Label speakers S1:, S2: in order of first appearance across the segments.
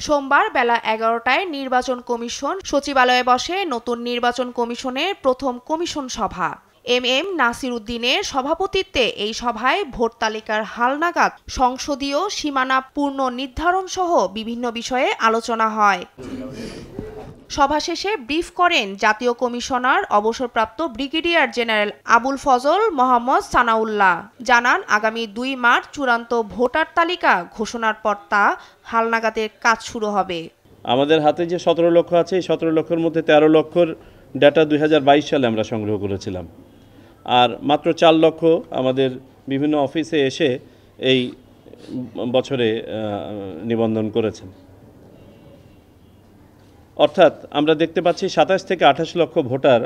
S1: সোমবার বেলা ১১টায় নির্বাচন কমিশন সচিবালয়ে বসে নতুন নির্বাচন কমিশনের প্রথম কমিশন সভা। এম নাসির উদ্দিনের সভাপতিত্বে এই সভায় ভোট তালিকার হালনাগাদ, সংসদীয় সীমানা পূর্ণ নির্ধারণ সহ বিভিন্ন বিষয়ে আলোচনা হয়। সভা শেষে ব্রিফ করেন জাতীয় কমিশনার অবসরপ্রাপ্ত ব্রিগেডিয়ার জেনারেল আবুল ফজল মোহাম্মদ সানাউল্লাহ। জানান, আগামী ২ মার্চ চূড়ান্ত ভোটার তালিকা ঘোষণার পর তা হালনাগাদের কাজ শুরু হবে।
S2: আমাদের হাতে যে ১৭ লক্ষ আছে, এই ১৭ লক্ষের মধ্যে ১৩ লক্ষর ডাটা ২০২২ সালে আমরা সংগ্রহ করেছিলাম, আর মাত্র ৪ লক্ষ আমাদের বিভিন্ন অফিসে এসে এই বছরে নিবন্ধন করেছেন। অর্থাৎ আমরা দেখতে পাচ্ছি ২৭ থেকে ২৮ লক্ষ ভোটার,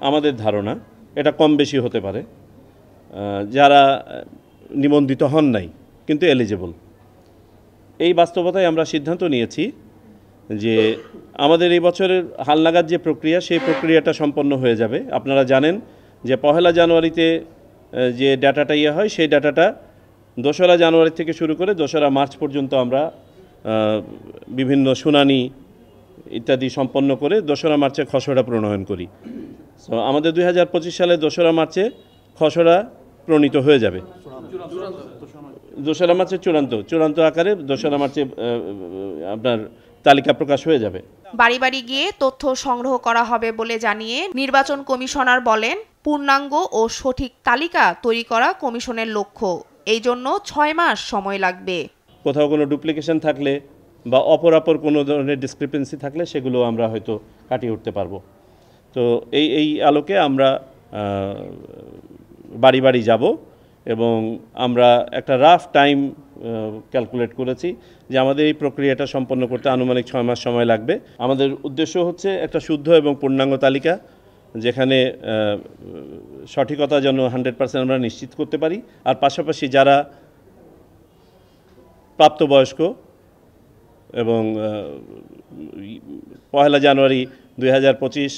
S2: আমাদের ধারণা এটা কম বেশি হতে পারে, যারা নিবন্ধিত হন নাই কিন্তু এলিজেবল। এই বাস্তবতায় আমরা সিদ্ধান্ত নিয়েছি যে আমাদের এই বছরের হালনাগাদ যে প্রক্রিয়া, সেই প্রক্রিয়াটা সম্পন্ন হয়ে যাবে। আপনারা জানেন যে ১লা জানুয়ারিতে যে ডাটাটা হয়, সেই ডাটাটা ২রা জানুয়ারি থেকে শুরু করে ২রা মার্চ পর্যন্ত আমরা বিভিন্ন শুনানি ইত্যাদি সম্পন্ন করে ২রা মার্চে খসড়া প্রণয়ন করি। সো আমাদের ২০২৫ সালে ২রা মার্চে খসড়া প্রণীত হয়ে যাবে। ২রা মার্চে চূড়ান্ত আকারে ২রা মার্চে আপনার তালিকা প্রকাশ হয়ে যাবে।
S1: বাড়ি বাড়ি গিয়ে তথ্য সংগ্রহ করা হবে বলে জানিয়ে নির্বাচন কমিশনার বলেন, পূর্ণাঙ্গ ও সঠিক তালিকা তৈরি করা কমিশনের লক্ষ্য। এই জন্য ৬ মাস সময় লাগবে।
S2: কোথাও কোনো ডুপ্লিকেশন থাকলে বা অপরাপর কোনো ধরনের ডিসক্রিপেন্সি থাকলে সেগুলো আমরা হয়তো কাটিয়ে উঠতে পারবো। তো এই আলোকে আমরা বাড়ি বাড়ি যাব এবং আমরা একটা রাফ টাইম ক্যালকুলেট করেছি যে আমাদের এই প্রক্রিয়াটা সম্পন্ন করতে আনুমানিক ৬ মাস সময় লাগবে। আমাদের উদ্দেশ্য হচ্ছে একটা শুদ্ধ এবং পূর্ণাঙ্গ তালিকা, যেখানে সঠিকতা যেন 100% আমরা নিশ্চিত করতে পারি, আর পাশাপাশি যারা প্রাপ্তবয়স্ক এবং ১লা জানুয়ারি ২০২৫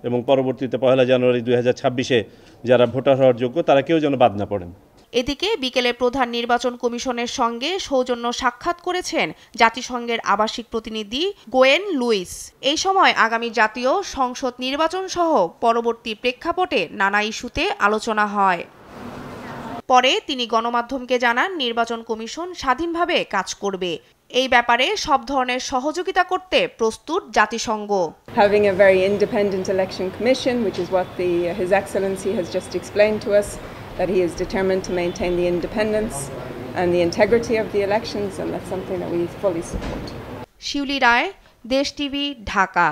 S2: এবং পরবর্তীতে ১লা জানুয়ারি ২০২৬-এ যারা ভোটার হওয়ার যোগ্য, তারা কেউ যেন বাদ না পড়েন।
S1: এদিকে বিকেলে প্রধান নির্বাচন কমিশনের সঙ্গে সৌজন্য সাক্ষাৎ করেছেন জাতিসংঘের আবাসিক প্রতিনিধি গোয়েন লুইস। এই সময় আগামী জাতীয় সংসদ নির্বাচন সহ পরবর্তী প্রেক্ষাপটে নানা ইস্যুতে আলোচনা হয়। পরে তিনি গণমাধ্যমকে জানান, নির্বাচন কমিশন স্বাধীনভাবে কাজ করবে। এই ব্যাপারে সব ধরনের সহযোগিতা করতে প্রস্তুত জাতিসংঘ।
S3: Having a very independent election commission, which is what His Excellency has just explained to us, that he is determined to maintain the independence and the integrity of the elections, and that's something that we fully support.
S1: শিউলি রায়, দেশ TV, Dhaka.